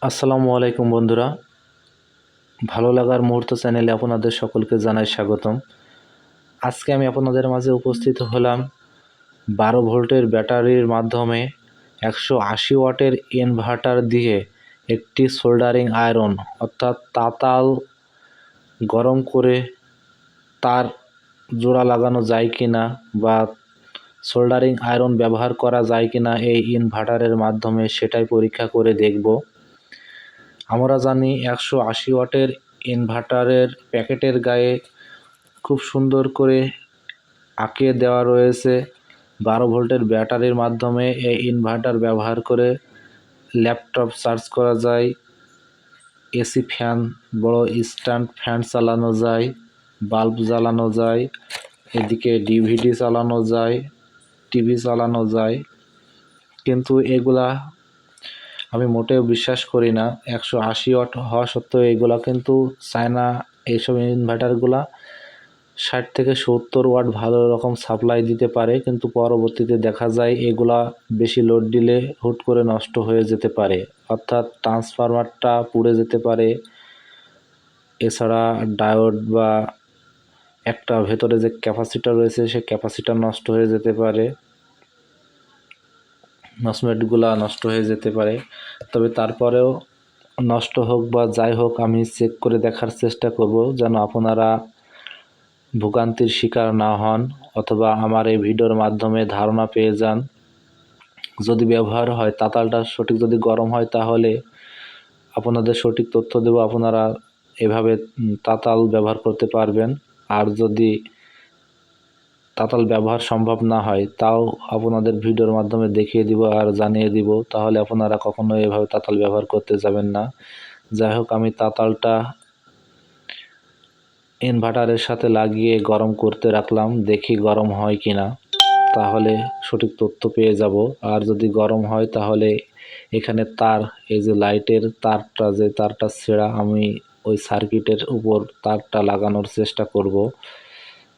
আসসালামু আলাইকুম বন্ধুরা, ভালো লাগার মুহূর্ত চ্যানেলে আপনাদের সকলকে জানাই স্বাগতম। আজকে আমি আপনাদের মাঝে উপস্থিত হলাম 12 ভোল্টের ব্যাটারির মাধ্যমে 180 ওয়াটের ইনভার্টার দিয়ে একটি সোল্ডারিং আয়রন অর্থাৎ তাতাল গরম করে তার জোড়া লাগানো যায় কিনা বা সোল্ডারিং আয়রন ব্যবহার করা যায় কিনা এই ইনভার্টারের মাধ্যমে সেটাই পরীক্ষা করে দেখব। আমরা জানি 180 ওয়াটের ইনভার্টারের প্যাকেটের গায়ে খুব সুন্দর করে আঁকিয়ে দেওয়া রয়েছে 12 ভোল্টের ব্যাটারির মাধ্যমে এই ইনভার্টার ব্যবহার করে ল্যাপটপ চার্জ করা যায়, এসি ফ্যান, বড় স্ট্যান্ড ফ্যান চালানো যায়, বাল্ব জ্বালানো যায়, এদিকে ডিভিডি চালানো যায়, টিভি চালানো যায়। কিন্তু এগুলা আমি মোটেও বিশ্বাস করি না। 180 ওয়াট হওয়া সত্ত্বেও এগুলা কিন্তু চায়না। এইসব ইনভার্টারগুলা 60 থেকে 70 ওয়াট ভালো রকম সাপ্লাই দিতে পারে, কিন্তু পরবর্তীতে দেখা যায় এগুলা বেশি লোড দিলে হুট করে নষ্ট হয়ে যেতে পারে, অর্থাৎ ট্রান্সফরমারটা পুড়ে যেতে পারে। এছাড়া ডায়োড বা একটা ভেতরে যে ক্যাপাসিটর রয়েছে সে ক্যাপাসিটর নষ্ট হয়ে যেতে পারে, নসমেটগুলা নষ্ট হয়ে যেতে পারে। তবে তারপরেও নষ্ট হোক বা যাই হোক, আমি চেক করে দেখার চেষ্টা করব যেন আপনারা ভোগান্তির শিকার না হন, অথবা আমার এই ভিডিওর মাধ্যমে ধারণা পেয়ে যান। যদি ব্যবহার হয়, তাতালটা সঠিক যদি গরম হয় তাহলে আপনাদের সঠিক তথ্য দেব, আপনারা এভাবে তাতাল ব্যবহার করতে পারবেন। আর যদি তাতাল ব্যবহার সম্ভব না হয় তাও আপনাদের ভিডিওর মাধ্যমে দেখিয়ে দিব আর জানিয়ে দিব, তাহলে আপনারা কখনো এভাবে তাতাল ব্যবহার করতে যাবেন না। যাই হোক, আমি তাতালটা ইনভার্টারের সাথে লাগিয়ে গরম করতে রাখলাম, দেখি গরম হয় কিনা, তাহলে সঠিক তথ্য পেয়ে যাব। আর যদি গরম হয় তাহলে এখানে তার, এই যে লাইটের তারটা, যে তারটা ছেঁড়া, আমি ওই সার্কিটের উপর তারটা লাগানোর চেষ্টা করব।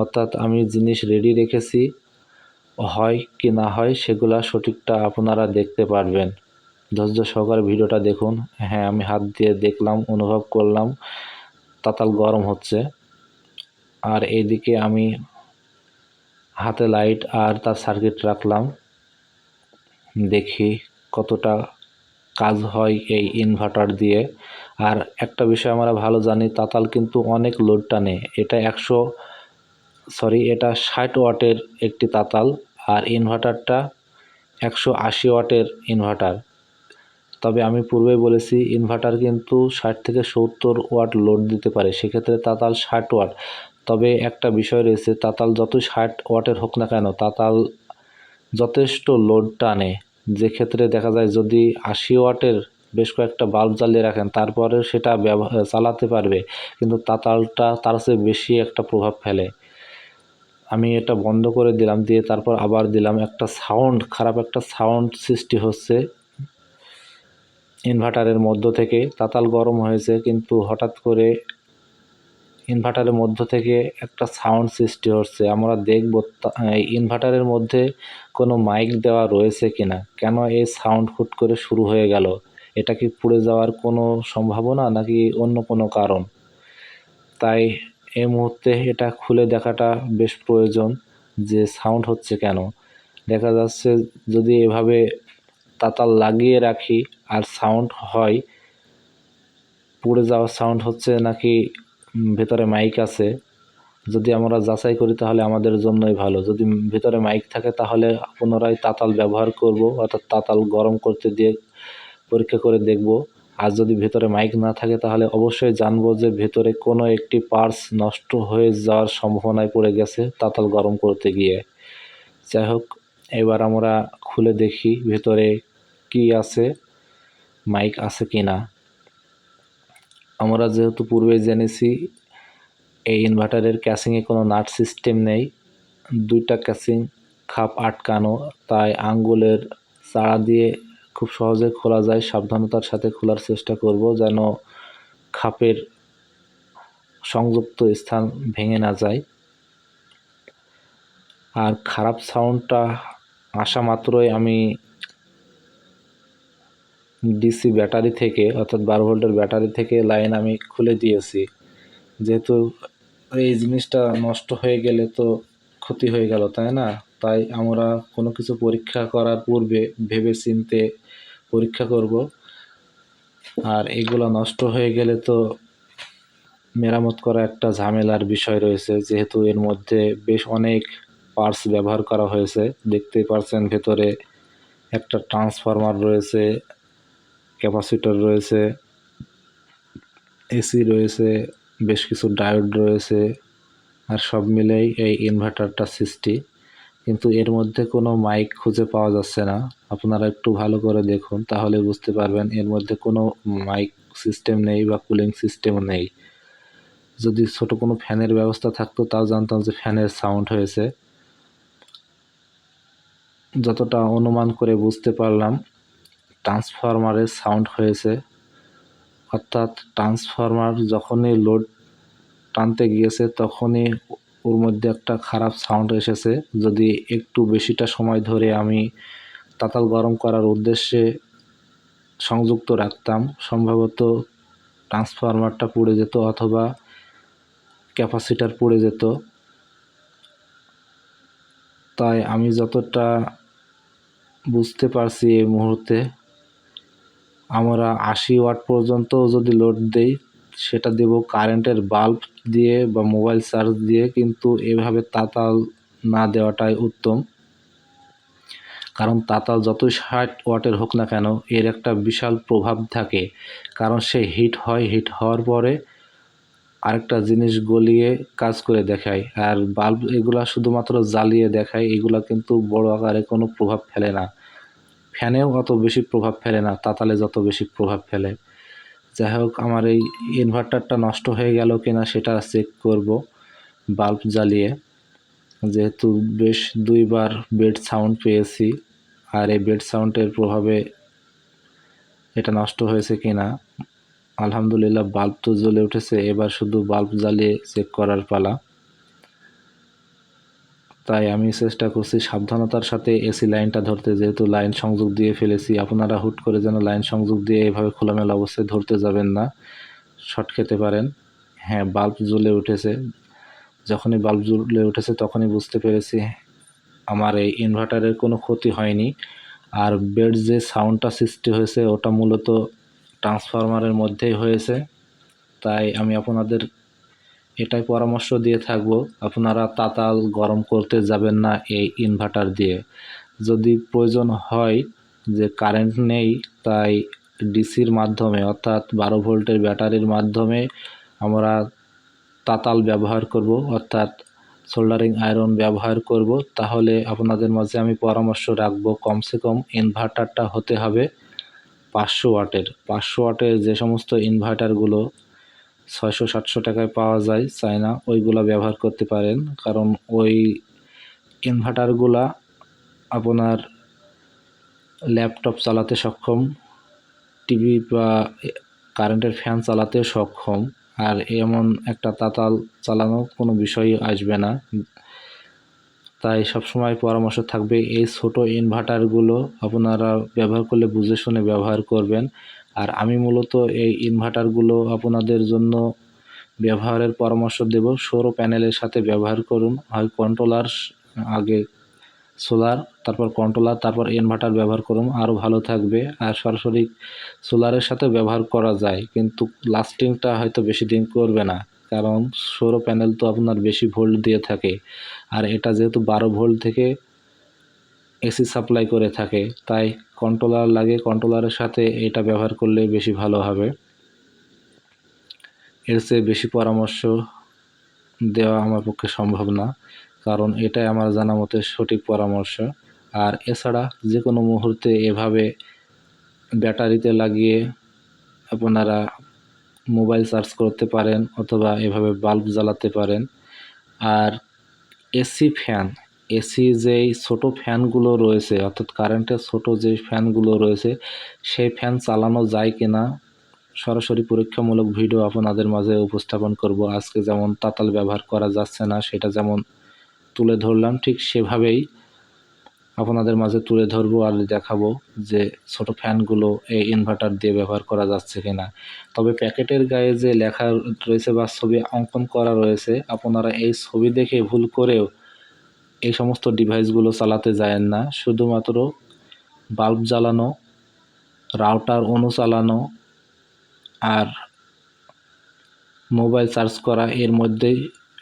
অর্থাৎ আমি জিনিস রেডি রেখেছি, হয় কি না হয় সেগুলা সঠিকটা আপনারা দেখতে পারবেন। ধৈর্য সহকারে ভিডিওটা দেখুন। হ্যাঁ, আমি হাত দিয়ে দেখলাম, অনুভব করলাম তাতাল গরম হচ্ছে। আর এইদিকে আমি হাতে লাইট আর তার সার্কিট রাখলাম, দেখি কতটা কাজ হয় এই ইনভার্টার দিয়ে। আর একটা বিষয় আমরা ভালো জানি, তাতাল কিন্তু অনেক লোড টানে। এটা 60 ওয়াটের একটি তাতাল, আর ইনভার্টারটা 180 ওয়াটের ইনভার্টার। তবে আমি পূর্বেই বলেছি ইনভার্টার কিন্তু 60 থেকে 70 ওয়াট লোড দিতে পারে, সেক্ষেত্রে তাতাল 60 ওয়াট। তবে একটা বিষয় রয়েছে, তাতাল যতই 60 ওয়াটের হোক না কেন, তাতাল যথেষ্ট লোড টানে। যে ক্ষেত্রে দেখা যায় যদি 80 ওয়াটের বেশ কয়েকটা বাল্ব জ্বালিয়ে রাখেন তারপরেও সেটা চালাতে পারবে, কিন্তু তাতালটা তার চেয়ে বেশি একটা প্রভাব ফেলে। আমি এটা বন্ধ করে দিলাম, দিয়ে তারপর আবার দিলাম, একটা খারাপ একটা সাউন্ড সৃষ্টি হচ্ছে ইনভার্টারের মধ্য থেকে। তাতাল গরম হয়েছে কিন্তু হঠাৎ করে ইনভার্টারের মধ্য থেকে একটা সাউন্ড সৃষ্টি হচ্ছে। আমরা দেখব ইনভার্টারের মধ্যে কোনো মাইক দেওয়া রয়েছে কিনা, কেন এই সাউন্ড হুট করে শুরু হয়ে গেল। এটা কি পুড়ে যাওয়ার কোনো সম্ভাবনা নাকি অন্য কোনো কারণ? তাই এই মুহূর্তে এটা খুলে দেখাটা বেশ প্রয়োজন যে সাউন্ড হচ্ছে কেন। দেখা যাচ্ছে যদি এভাবে তাতাল লাগিয়ে রাখি আর সাউন্ড হয়, পুড়ে যাওয়ার সাউন্ড হচ্ছে নাকি ভেতরে মাইক আছে, যদি আমরা যাচাই করি তাহলে আমাদের জন্যই ভালো। যদি ভেতরে মাইক থাকে তাহলে পুনরায় তাতাল ব্যবহার করব, অর্থাৎ তাতাল গরম করতে দিয়ে পরীক্ষা করে দেখব। আর যদি ভেতরে মাইক না থাকে তাহলে অবশ্যই জানবো যে ভেতরে কোনো একটি পার্টস নষ্ট হয়ে যাওয়ার সম্ভাবনায় পড়ে গেছে তাতাল গরম করতে গিয়ে। যাই হোক, এবার আমরা খুলে দেখি ভেতরে কি আছে, মাইক আছে কি না। আমরা যেহেতু পূর্বে জেনেছি এই ইনভার্টারের ক্যাসিংয়ে কোনো নাট সিস্টেম নেই, দুইটা ক্যাসিং খাপ আটকানো, তাই আঙ্গুলের চাড়া দিয়ে খুব সহজে খোলা যায়। সাবধানতার সাথে খোলার চেষ্টা করব যেন খাপের সংযুক্ত স্থান ভেঙে না যায়। আর খারাপ সাউন্ডটা আসা মাত্রই আমি ডিসি ব্যাটারি থেকে অর্থাৎ 12 ভোল্টের ব্যাটারি থেকে লাইন আমি খুলে দিয়েছি। যেহেতু এই জিনিসটা নষ্ট হয়ে গেলে তো ক্ষতি হয়ে গেল, তাই না? তাই আমরা কোনো কিছু পরীক্ষা করার পূর্বে ভেবে চিন্তে পরীক্ষা করব। আর এগুলো নষ্ট হয়ে গেলে তো মেরামত করা একটা ঝামেলার বিষয় রয়েছে, যেহেতু এর মধ্যে বেশ অনেক পার্টস ব্যবহার করা হয়েছে। দেখতেই পাচ্ছেন ভেতরে একটা ট্রান্সফরমার রয়েছে, ক্যাপাসিটর রয়েছে, এসি রয়েছে, বেশ কিছু ডায়োড রয়েছে, আর সব মিলেই এই ইনভার্টারটা সৃষ্টি। কিন্তু এর মধ্যে কোনো মাইক খুঁজে পাওয়া যাচ্ছে না। আপনারা একটু ভালো করে দেখুন, তাহলে বুঝতে পারবেন এর মধ্যে কোনো মাইক সিস্টেম নেই বা কুলিং সিস্টেমও নেই। যদি ছোট কোনো ফ্যানের ব্যবস্থা থাকতো তাও জানতাম যে ফ্যানের সাউন্ড হয়েছে। যতটা অনুমান করে বুঝতে পারলাম ট্রান্সফরমারের সাউন্ড হয়েছে, অর্থাৎ ট্রান্সফরমার যখনই লোড টানতে গিয়েছে তখনই ওর মধ্যে একটা খারাপ সাউন্ড এসেছে। যদি একটু বেশিটা সময় ধরে আমি তাতাল গরম করার উদ্দেশ্যে সংযুক্ত রাখতাম, সম্ভবত ট্রান্সফরমারটা পুড়ে যেত অথবা ক্যাপাসিটার পুড়ে যেত। তাই আমি যতটা বুঝতে পারছি এই মুহূর্তে আমরা 80 ওয়াট পর্যন্ত যদি লোড দেই সেটা দেব কারেন্টের বাল্ব দিয়ে বা মোবাইল চার্জ দিয়ে, কিন্তু এভাবে তাতাল না দেওয়াটাই উত্তম। কারণ তাতাল যতই 60 ওয়াটের হোক না কেন এর একটা বিশাল প্রভাব থাকে, কারণ সে হিট হয়, হিট হওয়ার পরে আরেকটা জিনিস গলিয়ে কাজ করে দেখায়। আর বাল্ব এগুলা শুধুমাত্র জ্বালিয়ে দেখায়, এগুলা কিন্তু বড় আকারে কোনো প্রভাব ফেলে না। ফ্যানেও অত বেশি প্রভাব ফেলে না তাতালে যত বেশি প্রভাব ফেলে। যাই হোক, আমার এই ইনভার্টারটা নষ্ট হয়ে গেল কিনা সেটা চেক করব বাল্ব জ্বালিয়ে, যেহেতু বেশ 2বার বেড সাউন্ড পেয়েছি। আর এই বেড সাউন্ডের প্রভাবে এটা নষ্ট হয়েছে কিনা। আলহামদুলিল্লাহ বাল্ব তো জ্বলে উঠেছে, এবার শুধু বাল্ব জ্বালিয়ে চেক করার পালা। তাই আমি চেষ্টা করছি সাবধানতার সাথে এসি লাইনটা ধরতে, যেহেতু লাইন সংযোগ দিয়ে ফেলেছি। আপনারা হুট করে যেন লাইন সংযোগ দিয়ে এভাবে খোলামেলা অবস্থায় ধরতে যাবেন না, শর্ট খেতে পারেন। হ্যাঁ, বাল্ব জ্বলে উঠেছে। যখনই বাল্ব জ্বলে উঠেছে তখনই বুঝতে পেরেছি আমার এই ইনভার্টারের কোনো ক্ষতি হয়নি। আর বেড যে সাউন্ডটা সৃষ্টি হয়েছে ওটা মূলত ট্রান্সফরমারের মধ্যেই হয়েছে। তাই আমি আপনাদের এটাই পরামর্শ দিয়ে থাকব, আপনারা তাতাল গরম করতে যাবেন না এই ইনভার্টার দিয়ে। যদি প্রয়োজন হয় যে কারেন্ট নেই, তাই ডিসির মাধ্যমে অর্থাৎ 12 ভোল্টের ব্যাটারির মাধ্যমে আমরা তাতাল ব্যবহার করব, অর্থাৎ সোল্ডারিং আয়রন ব্যবহার করব। তাহলে আপনাদের মাঝে আমি পরামর্শ রাখবো কমসে কম ইনভার্টারটা হতে হবে 500 ওয়াটের। 500 ওয়াটের যে সমস্ত ইনভার্টারগুলো 600-700 টাকায় পাওয়া যায় চায়না, ওইগুলা ব্যবহার করতে পারেন। কারণ ওই ইনভার্টারগুলা আপনার ল্যাপটপ চালাতে সক্ষম, টিভি বা কারেন্টের ফ্যান চালাতেও সক্ষম। আর এমন একটা তাতাল চালানো কোনো বিষয়ই আসবে না। তাই সবসময় পরামর্শ থাকবে এই ছোট ইনভার্টারগুলো আপনারা ব্যবহার করলে বুঝে শুনে ব্যবহার করবেন। আর আমি মূলত এই ইনভার্টারগুলো আপনাদের জন্য ব্যবহারের পরামর্শ দেব সৌর প্যানেলের সাথে ব্যবহার করুন। হয় কন্ট্রোলার, আগে সোলার, তারপর কন্ট্রোলার, তারপর ইনভার্টার ব্যবহার করুন, আরও ভালো থাকবে। আর সরাসরি সোলারের সাথে ব্যবহার করা যায়, কিন্তু লাস্টিংটা হয়তো বেশি দিন করবে না, কারণ সৌর প্যানেল তো আপনার বেশি ভোল্ট দিয়ে থাকে। আর এটা যেহেতু 12 ভোল্ট থেকে এসি সাপ্লাই করে থাকে, তাই কন্ট্রোলার লাগে, কন্ট্রোলারের সাথে এটা ব্যবহার করলে বেশি ভালো হবে। এর চেয়ে বেশি পরামর্শ দেওয়া আমার পক্ষে সম্ভব না, কারণ এটাই আমার জানা মতে সঠিক পরামর্শ। আর এছাড়া যে কোনো মুহূর্তে এভাবে ব্যাটারিতে লাগিয়ে আপনারা মোবাইল চার্জ করতে পারেন অথবা এভাবে বাল্ব জ্বালাতে পারেন। আর এসি ফ্যান, এসি যেই ছোট ফ্যানগুলো রয়েছে অর্থাৎ কারেন্টের ছোট যে ফ্যানগুলো রয়েছে সেই ফ্যান চালানো যায় কিনা সরাসরি পরীক্ষামূলক ভিডিও আপনাদের মাঝে উপস্থাপন করব। আজকে যেমন তাতাল ব্যবহার করা যাচ্ছে না সেটা যেমন তুলে ধরলাম, ঠিক সেভাবেই আপনাদের মাঝে তুলে ধরবো আর দেখাবো যে ছোট ফ্যানগুলো এই ইনভার্টার দিয়ে ব্যবহার করা যাচ্ছে কিনা। তবে প্যাকেটের গায়ে যে লেখা রয়েছে বা ছবি অঙ্কন করা রয়েছে, আপনারা এই ছবি দেখে ভুল করেও এই সমস্ত ডিভাইসগুলো চালাতে যায়েন না। শুধুমাত্র বাল্ব জ্বালানো, রাউটার অণু চালানো আর মোবাইল চার্জ করা এর মধ্যেই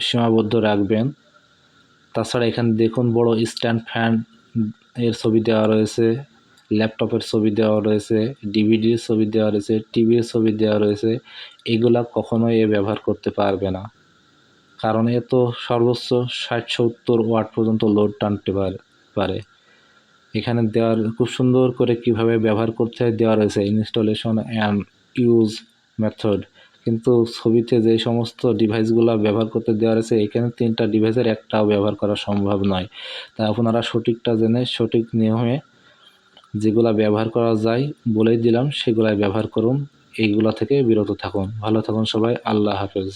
সীমাবদ্ধ রাখবেন। তাছাড়া এখানে দেখুন বড় স্ট্যান্ড ফ্যান এর ছবি দেওয়া রয়েছে, ল্যাপটপের ছবি দেওয়া রয়েছে, ডিভিডির ছবি দেওয়া রয়েছে, টিভির ছবি দেওয়া রয়েছে। এগুলা কখনোই ব্যবহার করতে পারবে না, কারণ এ তো সর্বোচ্চ 60-70 ওয়াট পর্যন্ত লোড টানতে পারে। এখানে দেওয়ার খুব সুন্দর করে কিভাবে ব্যবহার করতে হয় দেওয়া রয়েছে, ইনস্টলেশন অ্যান্ড ইউজ মেথড। কিন্তু ছবিতে যে সমস্ত ডিভাইসগুলো ব্যবহার করতে দেওয়া রয়েছে, এখানে 3টা ডিভাইসের একটাও ব্যবহার করা সম্ভব নয়। তাই আপনারা সঠিকটা জেনে সঠিক নিয়মে যেগুলা ব্যবহার করা যায় বলেই দিলাম, সেগুলাই ব্যবহার করুন। এইগুলা থেকে বিরত থাকুন। ভালো থাকুন সবাই। আল্লাহ হাফেজ।